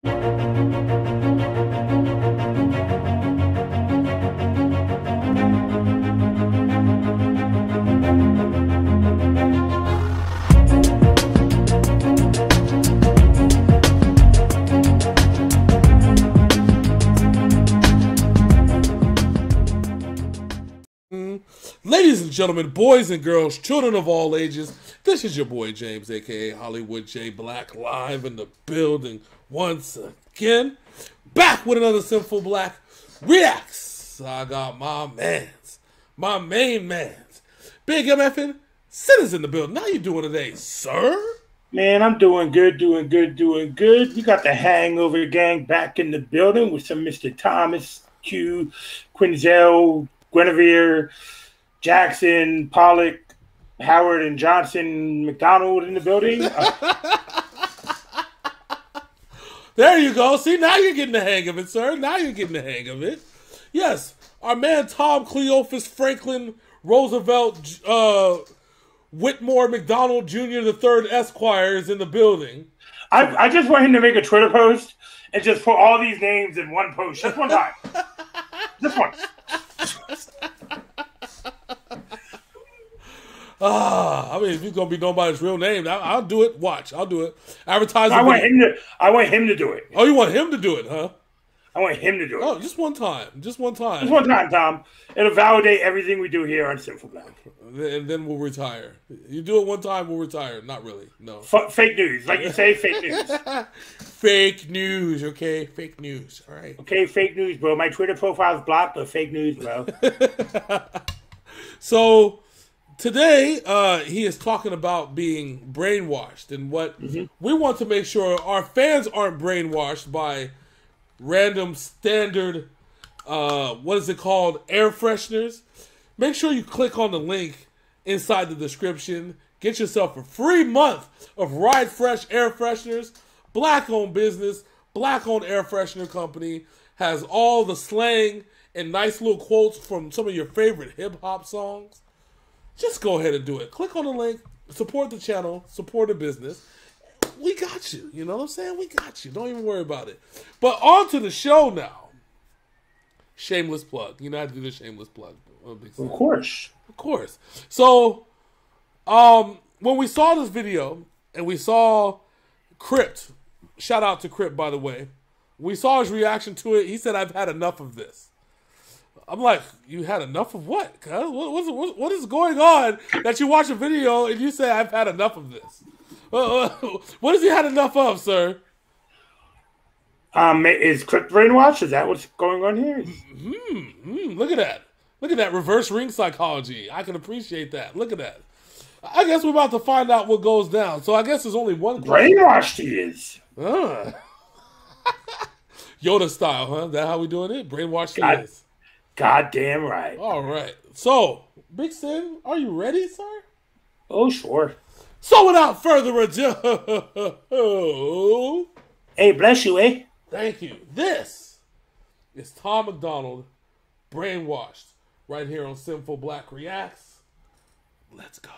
Ladies and gentlemen, boys and girls, children of all ages, this is your boy James, aka Hollywood J Black, live in the building once again. Back with another Synful Blaq Reacts. I got my main mans, Big MFN, Sinners in the building. How you doing today, sir? Man, I'm doing good. You got the Hangover gang back in the building with some Mr. Thomas, Q, Quinzel, Guinevere, Jackson, Pollock, Howard, and Johnson, MacDonald in the building. There you go. See, now you're getting the hang of it, sir. Now you're getting the hang of it. Yes, our man Tom Cleophas Franklin Roosevelt Whitmore MacDonald Jr. the Third Esquire is in the building. I just want him to make a Twitter post and just put all these names in one post. Just one time. Just once. I mean, if you're gonna be known by his real name, I'll do it. Watch, I'll do it. Advertising. I want him to do it. Oh, you want him to do it, huh? I want him to do it. Oh, just one time. Just one time. Just one time, Tom. It'll validate everything we do here on Synful Blaq. And then we'll retire. You do it one time, we'll retire. Not really. No. Fake news. Like you say, fake news. Fake news, okay? Fake news. All right. Okay, fake news, bro. My Twitter profile is blocked, but fake news, bro. So today, he is talking about being brainwashed and what we want to make sure our fans aren't brainwashed by random standard, what is it called, air fresheners. Make sure you click on the link inside the description. Get yourself a free month of Ride Fresh air fresheners. Black-owned business, black-owned air freshener company. Has all the slang and nice little quotes from some of your favorite hip-hop songs. Just go ahead and do it. Click on the link. Support the channel. Support the business. We got you. You know what I'm saying? We got you. Don't even worry about it. But on to the show now. Shameless plug. You know how to do the shameless plug. Of course. Of course. So, when we saw this video, and we saw Crypt, shout out to Crypt, by the way, we saw his reaction to it. He said, "I've had enough of this." I'm like, you had enough of what? What is going on that you watch a video and you say, "I've had enough of this"? What has he had enough of, sir? Is Crypt brainwashed? Is that what's going on here? Look at that. Look at that reverse ring psychology. I can appreciate that. Look at that. I guess we're about to find out what goes down. So I guess there's only one question. Brainwashed he is. Yoda style, huh? That how we doing it? Brainwashed he is. Goddamn right. All right. So, Big Sin, are you ready, sir? Oh, sure. So without further ado, hey, bless you, eh? Thank you. This is Tom MacDonald, Brainwashed, right here on Synful Blaq Reacts. Let's go.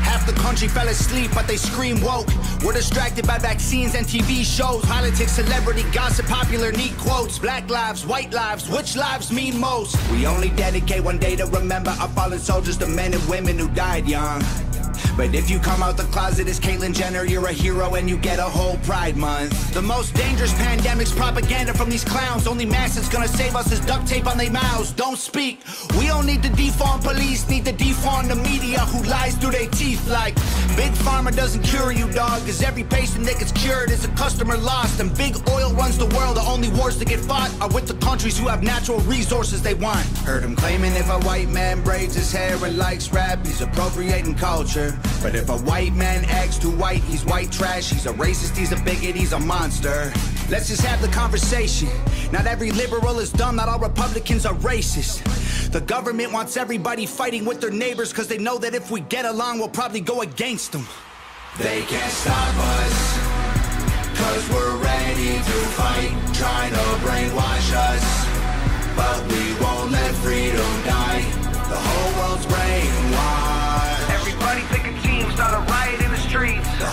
Half the country fell asleep, but they scream woke. We're distracted by vaccines and TV shows. Politics, celebrity, gossip, popular, neat quotes. Black lives, white lives, which lives mean most? We only dedicate one day to remember our fallen soldiers, the men and women who died young. But if you come out the closet as Caitlyn Jenner, you're a hero and you get a whole Pride Month. The most dangerous pandemic's propaganda from these clowns. Only mask that's gonna save us is duct tape on their mouths. Don't speak. We don't need to defund police, need to defund the media who lies through their teeth like Big Pharma doesn't cure you, dog, cause every patient that gets cured is a customer lost. And big oil runs the world, the only wars that get fought are with the countries who have natural resources they want. Heard him claiming if a white man braids his hair and likes rap, he's appropriating culture. But if a white man acts too white, he's white trash, he's a racist, he's a bigot, he's a monster. Let's just have the conversation. Not every liberal is dumb, not all Republicans are racist. The government wants everybody fighting with their neighbors cause they know that if we get along, we'll probably go against them. They can't stop us, cause we're ready to fight, trying to brainwash us. But we won't let freedom die, the whole world's brainwashed. Everybody pick a team, start a riot in the streets. The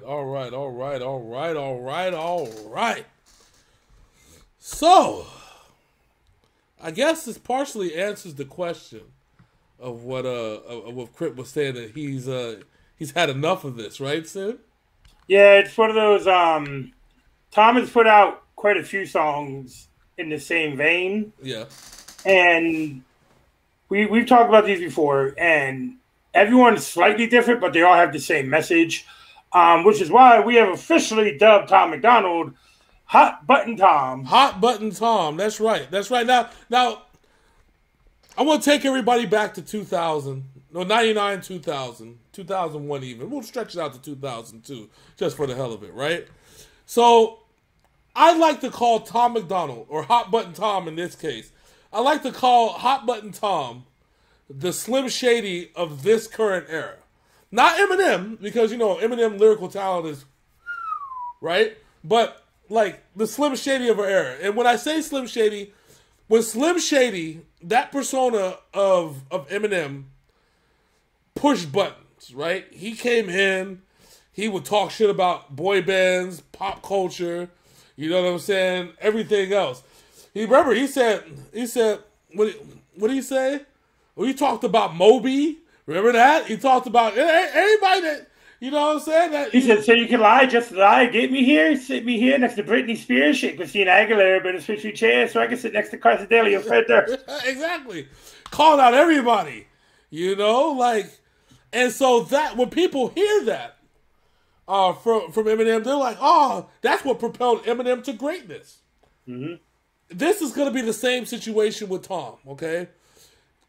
All right. So, I guess this partially answers the question of what Crip was saying, that he's had enough of this, right, Sid? Yeah, it's one of those. Tom has put out quite a few songs in the same vein. Yeah, and we've talked about these before, and everyone's slightly different, but they all have the same message, which is why we have officially dubbed Tom MacDonald Hot Button Tom. Hot Button Tom. That's right. Now, I want to take everybody back to 2000. No, 99, 2000, 2001 even. We'll stretch it out to 2002, just for the hell of it, right? So, I like to call Tom MacDonald, or Hot Button Tom in this case, I like to call Hot Button Tom the Slim Shady of this current era. Not Eminem, because, Eminem lyrical talent is, right? But, like, the Slim Shady of our era. And when I say Slim Shady, when Slim Shady, that persona of Eminem, pushed buttons, right? He came in, he would talk shit about boy bands, pop culture, you know what I'm saying? Everything else. He said, what did he say? Well, he talked about Moby. Remember that? He talked about everybody that, you know what I'm saying? He said, so you can lie, just lie. Get me here, sit me here next to Britney Spears, shit, Christina Aguilera, better switch your chair so I can sit next to Carson Daly and Fred Durst. Exactly. Calling out everybody, and so that, when people hear that from Eminem, they're like, oh, that's what propelled Eminem to greatness. Mm-hmm. This is going to be the same situation with Tom, okay?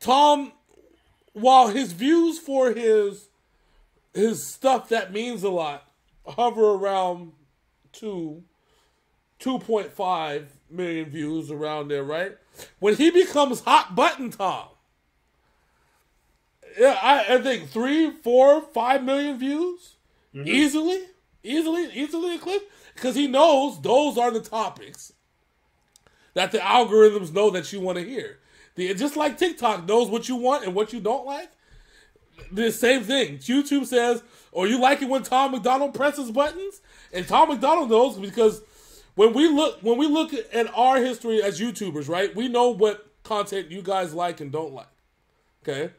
Tom, while his views for his stuff that means a lot hover around 2.5 million views, around there, right? When he becomes Hot Button Tom, yeah, I think 3, 4, 5 million views, mm-hmm. easily eclipsed, because he knows those are the topics that the algorithms know that you want to hear. Just like TikTok knows what you want and what you don't like. The same thing. YouTube says, "Oh, you like it when Tom MacDonald presses buttons?" And Tom MacDonald knows, because when we look at our history as YouTubers, right? We know what content you guys like and don't like. Okay,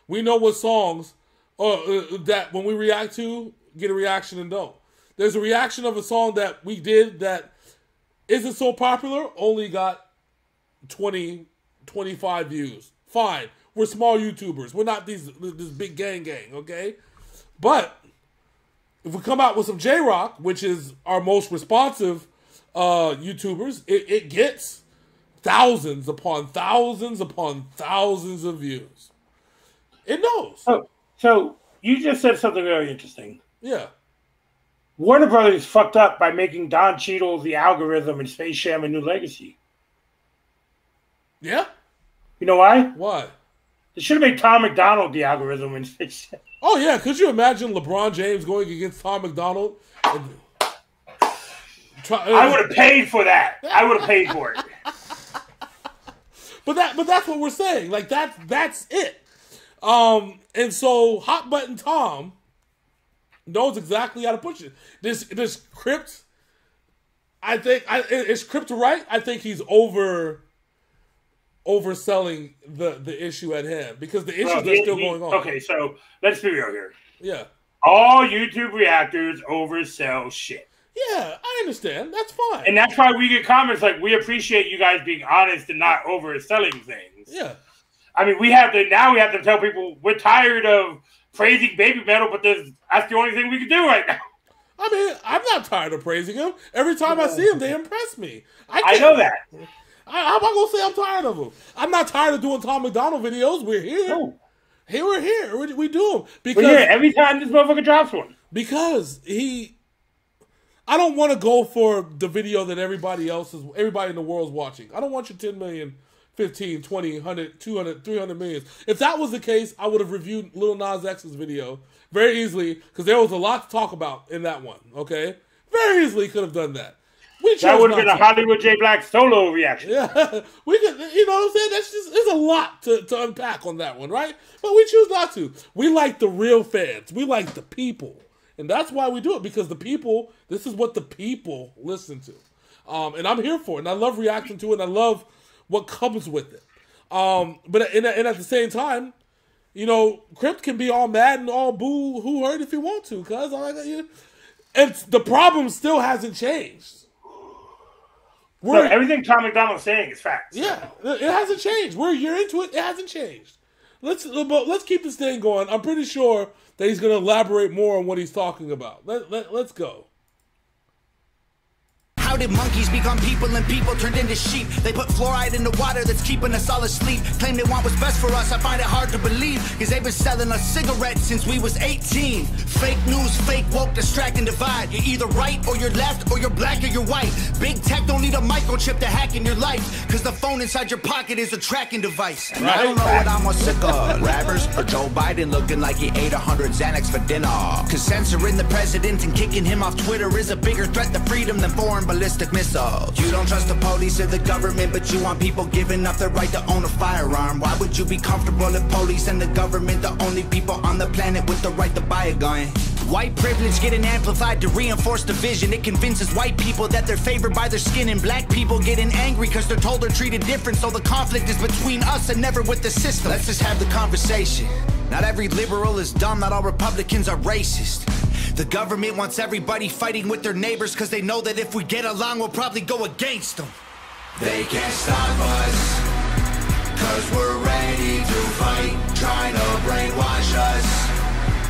we know what songs that when we react to get a reaction and don't. There's a reaction of a song that we did that isn't so popular, only got 20, 25 views. Fine. We're small YouTubers. We're not this big gang, okay? But if we come out with some J-Rock, which is our most responsive YouTubers, it gets thousands upon thousands upon thousands of views. It knows. Oh, so you just said something very interesting. Yeah. Warner Brothers fucked up by making Don Cheadle the algorithm in Space Jam: A New Legacy. Yeah? You know why? Why? They should have made Tom MacDonald the algorithm in Space Jam. Oh, yeah. Could you imagine LeBron James going against Tom MacDonald? I would have paid for that. I would have paid for it. But that's what we're saying. Like, that's it. And so Hot Button Tom knows exactly how to push it. This Crypt, I think, is Crypt right? I think he's overselling the issue at hand, because the issues are still going on. Okay, so let's be real here. Yeah. All YouTube reactors oversell shit. Yeah, I understand. That's fine. And that's why we get comments like, we appreciate you guys being honest and not overselling things. Yeah. I mean, we have to tell people we're tired of praising Baby Metal, but that's the only thing we can do right now. I mean, I'm not tired of praising him. Every time I see him, they impress me. I know that. I'm not going to say I'm tired of him. I'm not tired of doing Tom MacDonald videos. We're here. No. Hey, we're here. We do them. We're here every time this motherfucker drops one. Because I don't want to go for the video that everybody in the world is watching. I don't want your 10 million, 15, 20, 100, 200, 300 million. If that was the case, I would have reviewed Lil Nas X's video very easily, because there was a lot to talk about in that one, okay? Very easily could have done that. That would have been a Hollywood J Black solo reaction. Yeah, we could, you know what I'm saying? There's a lot to unpack on that one, right? But we choose not to. We like the real fans. We like the people. And that's why we do it, because the people, this is what the people listen to. And I'm here for it. And I love reacting to it. And I love what comes with it. But at the same time, you know, Crypt can be all mad and all boo who hurt if he want to, cuz it's the problem still hasn't changed. So everything Tom MacDonald's saying is facts. Yeah, it hasn't changed. We're a year into it. It hasn't changed. Let's keep this thing going. I'm pretty sure that he's going to elaborate more on what he's talking about. Let's go. How did monkeys become people and people turned into sheep? They put fluoride in the water that's keeping us all asleep. Claim they want what's best for us, I find it hard to believe. Cause they've been selling us cigarettes since we was 18. Fake news, fake woke, distract and divide. You're either right or you're left, or you're black or you're white. Big tech don't need a microchip to hack in your life. Cause the phone inside your pocket is a tracking device. And I don't know what I'm more sick of, rappers or Joe Biden looking like he ate 100 Xanax for dinner. Cause censoring the president and kicking him off Twitter is a bigger threat to freedom than foreign ballistic missiles. You don't trust the police or the government, but you want people giving up their right to own a firearm. Why would you be comfortable if police and the government the only people on the planet with the right to buy a gun? White privilege getting amplified to reinforce division. It convinces white people that they're favored by their skin, and black people getting angry because they're told they're treated different. So the conflict is between us and never with the system. Let's just have the conversation. Not every liberal is dumb, not all Republicans are racist. The government wants everybody fighting with their neighbors because they know that if we get along, we'll probably go against them. They can't stop us, cause we're ready to fight, trying to brainwash us.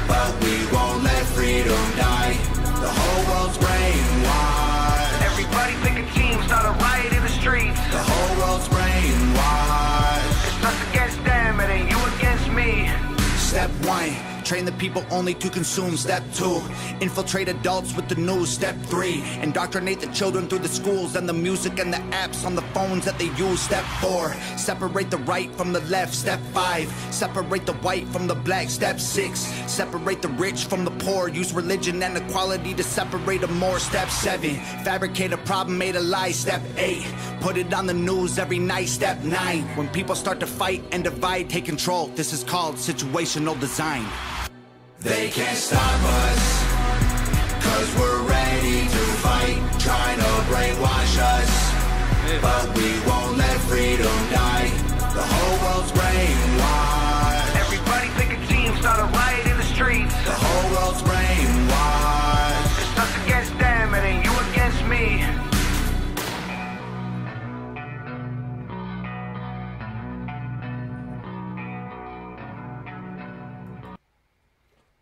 But we won't let freedom die. The whole world's brainwashed. Everybody pick a team, start a riot in the streets. The whole world's brainwashed. It's us against them, it ain't you against me. Step 1, train the people only to consume. Step 2, infiltrate adults with the news. Step 3, indoctrinate the children through the schools and the music and the apps on the phones that they use. Step 4, separate the right from the left. Step 5, separate the white from the black. Step 6, separate the rich from the poor. Use religion and equality to separate them more. Step 7, fabricate a problem, made a lie. Step 8, put it on the news every night. Step 9, when people start to fight and divide, take control. This is called situational design. They can't stop us, cause we're ready to fight, trying to brainwash us. But we won't let freedom die. The whole world's brainwashed. Everybody pick a team, start a riot in the streets. The whole world's brainwashed. It's us against them, it ain't you against me.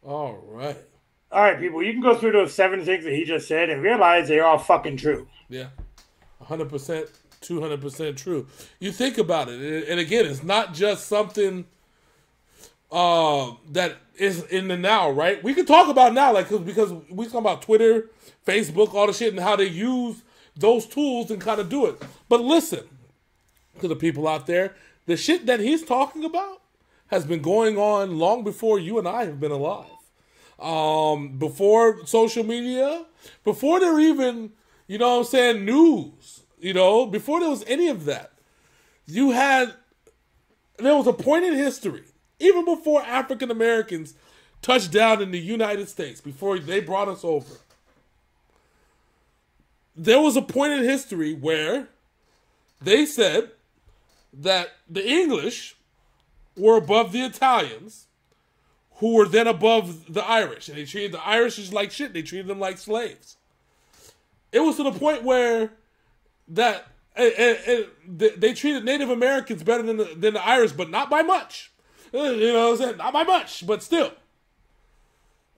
All right. All right, people, you can go through those 7 things that he just said and realize they're all fucking true. Yeah. 100%, 200% true. You think about it, and again, it's not just something that is in the now, right? We can talk about now, like, because we talk about Twitter, Facebook, all the shit, and how they use those tools and kind of do it. But listen to the people out there. The shit that he's talking about has been going on long before you and I have been alive. Before social media, before there even, you know what I'm saying, news, you know, before there was any of that, there was a point in history, even before African Americans touched down in the United States, before they brought us over, there was a point in history where they said that the English were above the Italians, who were then above the Irish. And they treated the Irish like shit. They treated them like slaves. It was to the point where that they treated Native Americans better than the Irish, but not by much. You know what I'm saying? Not by much, but still.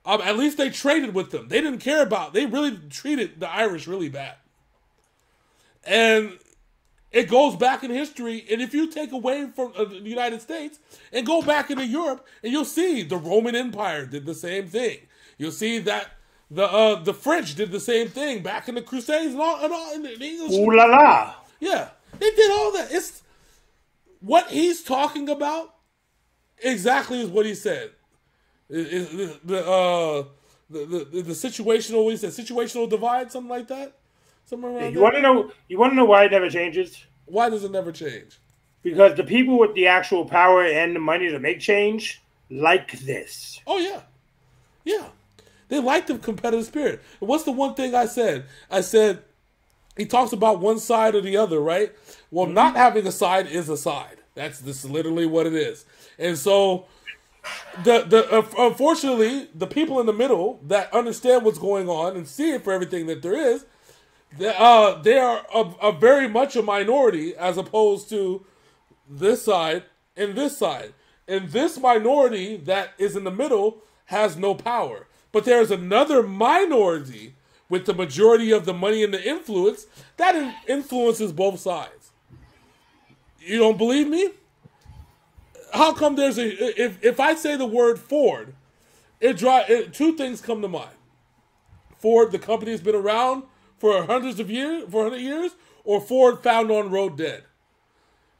At least they traded with them. They didn't care about. They really treated the Irish really bad. And it goes back in history, and if you take away from the United States and go back into Europe, and you'll see the Roman Empire did the same thing. You'll see that the French did the same thing back in the Crusades and all in the English. Ooh la la! Yeah, they did all that. It's what he's talking about. Exactly is what he said. The situational. What he said, situational divide, something like that. You want to know? You want to know why it never changes? Why does it never change? Because the people with the actual power and the money to make change like this. Oh yeah, yeah. They like the competitive spirit. And what's the one thing I said? I said, he talks about one side or the other, right? Well, not having a side is a side. This is literally what it is. And so, unfortunately, the people in the middle that understand what's going on and see it for everything that there is, they are a very much a minority as opposed to this side and this side. And this minority that is in the middle has no power. But there's another minority with the majority of the money and the influence that influences both sides. You don't believe me? How come there's if I say the word Ford, two things come to mind. Ford, the company, has been around for hundreds of years, for 100 years, or Ford found on road dead.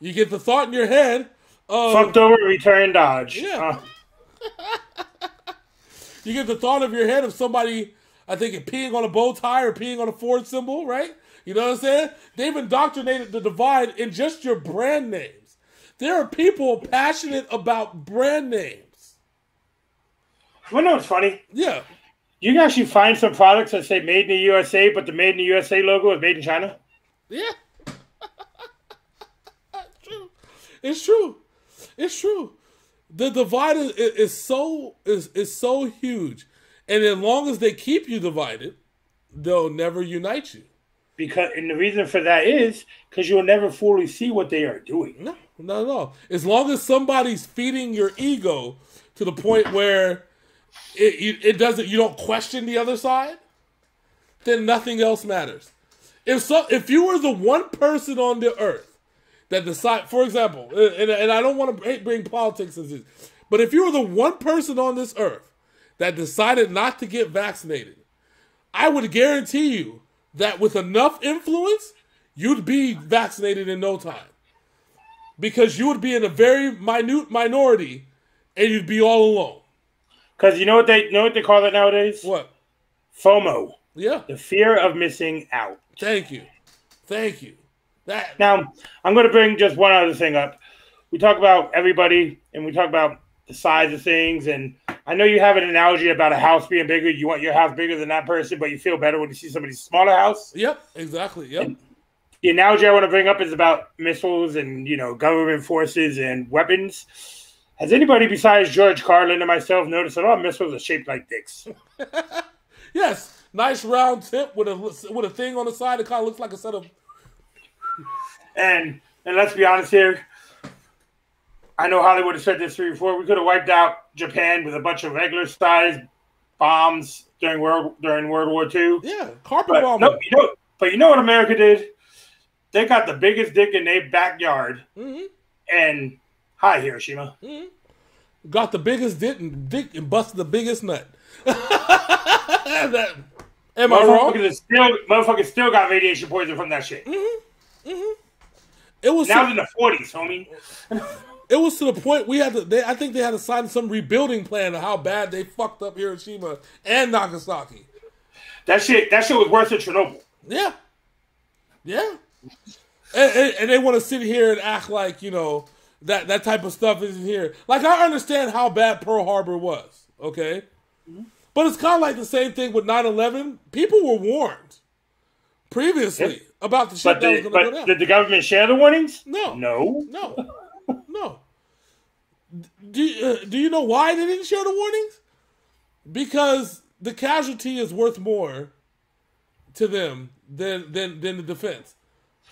You get the thought in your head of fucked over, return Dodge. Yeah. You get the thought of your head of somebody, I think, peeing on a bow tie or peeing on a Ford symbol, right? You know what I'm saying? They've indoctrinated the divide in just your brand names. There are people passionate about brand names. You know what's funny? Yeah. You can actually find some products that say made in the USA, but the made in the USA logo is made in China. Yeah. It's true. It's true. The divide is so huge. And as long as they keep you divided, they'll never unite you. And the reason for that is because you'll never fully see what they are doing. No, not at all. As long as somebody's feeding your ego to the point where it doesn't, you don't question the other side, then nothing else matters. If you were the one person on the earth that decide, for example, and I don't want to bring politics into this, but if you were the one person on this earth that decided not to get vaccinated, I would guarantee you that with enough influence, you'd be vaccinated in no time. Because you would be in a very minute minority and you'd be all alone. Because you know what they call it nowadays? What? FOMO. Yeah. The fear of missing out. Thank you. Now, I'm going to bring just one other thing up. We talk about everybody and we talk about the size of things, and I know you have an analogy about a house being bigger. You want your house bigger than that person, but you feel better when you see somebody's smaller house. Yep, exactly. Yep. And the analogy I want to bring up is about missiles and, government forces and weapons. Has anybody besides George Carlin and myself noticed that all missiles are shaped like dicks? Yes, nice round tip with a thing on the side that kind of looks like a set of. And let's be honest here. I know Hollywood has said this before. We could have wiped out Japan with a bunch of regular sized bombs during World War II. Yeah, carpet bombing. No, but you know what America did? They got the biggest dick in their backyard. Mm-hmm. And hi, Hiroshima. Mm-hmm. Got the biggest dick and busted the biggest nut. Am I wrong? Motherfuckers still got radiation poison from that shit. Mm-hmm. Mm-hmm. It was now in the 40s, homie. It was to the point I think they had to sign some rebuilding plan of how bad they fucked up Hiroshima and Nagasaki. That shit was worse than Chernobyl. Yeah. Yeah. And they want to sit here and act like, that type of stuff isn't here. Like, I understand how bad Pearl Harbor was, okay? Mm-hmm. But it's kind of like the same thing with 9/11. People were warned previously about the shit that was going to go down. Did the government share the warnings? No. No. Do you know why they didn't share the warnings? Because the casualty is worth more to them than the defense.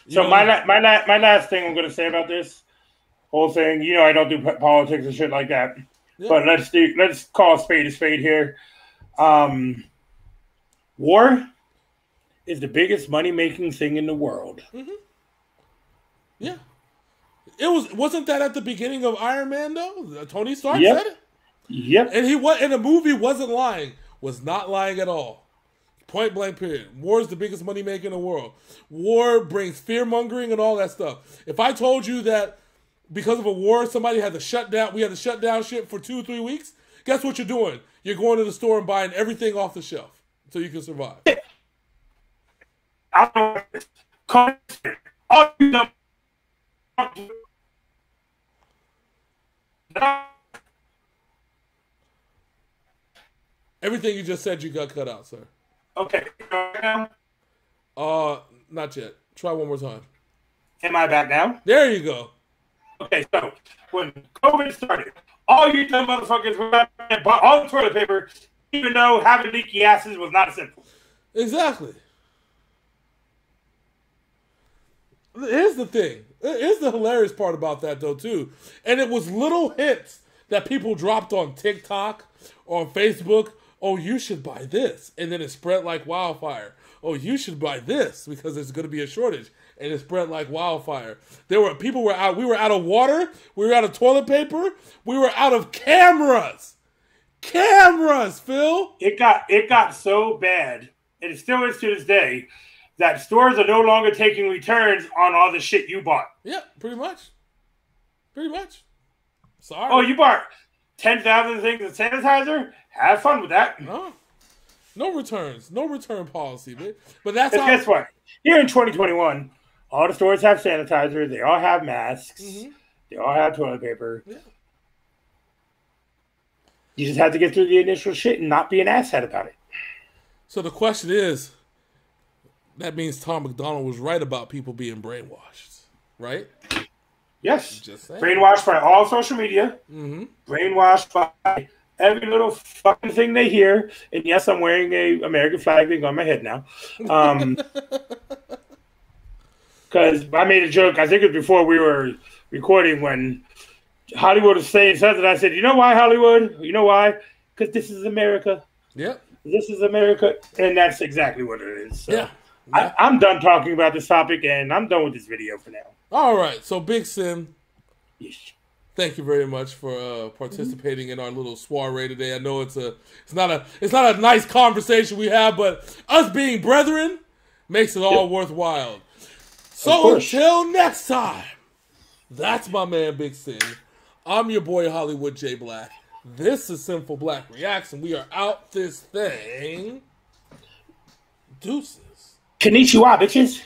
So my last thing I'm going to say about this whole thing, I don't do politics and shit like that. Yeah. But let's call a spade here. War is the biggest money-making thing in the world. Mm-hmm. Yeah. Wasn't that at the beginning of Iron Man though? Tony Stark said it. Yep. And the movie wasn't lying. Was not lying at all. Point blank period. War is the biggest money maker in the world. War brings fear mongering and all that stuff. If I told you that because of a war we had to shut down shit for 2-3 weeks, guess what you're doing? You're going to the store and buying everything off the shelf so you can survive. Everything you just said, you got cut out, sir. Okay. Now? Not yet. Try one more time. Am I back now? There you go. Okay, so when COVID started, all you dumb motherfuckers bought all the toilet paper, even though having leaky asses was not simple. Exactly. Here's the thing. Here's the hilarious part about that, though, too. And it was little hints that people dropped on TikTok or on Facebook. Oh, you should buy this. And then it spread like wildfire. Oh, you should buy this because there's going to be a shortage. And it spread like wildfire. We were out of water. We were out of toilet paper. We were out of cameras. Cameras, Phil. It got so bad, and it still is to this day, that stores are no longer taking returns on all the shit you bought. Yeah, pretty much. Pretty much. Sorry. Oh, you bought 10,000 things of sanitizer? Have fun with that. No returns. No return policy. But that's how... Guess what? Here in 2021, all the stores have sanitizer. They all have masks. Mm-hmm. They all have toilet paper. Yeah. You just have to get through the initial shit and not be an asshat about it. So the question is, that means Tom MacDonald was right about people being brainwashed, right? Yes. Brainwashed by all social media. Mm-hmm. Brainwashed by every little fucking thing they hear. And yes, I'm wearing a American flag thing on my head now. Because I made a joke, I think it was before we were recording, when Hollywood was saying something. I said, you know why, Hollywood? You know why? Because this is America. Yep. This is America. And that's exactly what it is. So. Yeah. I'm done talking about this topic, and I'm done with this video for now. All right. So, Big Sim, yes. Thank you very much for participating in our little soiree today. I know it's not a nice conversation we have, but us being brethren makes it all worthwhile. So until next time, that's my man Big Sim. I'm your boy Hollywood J Black. This is Synful Blaq Reacts, and we are out this thing. Deuces. Konnichiwa, bitches.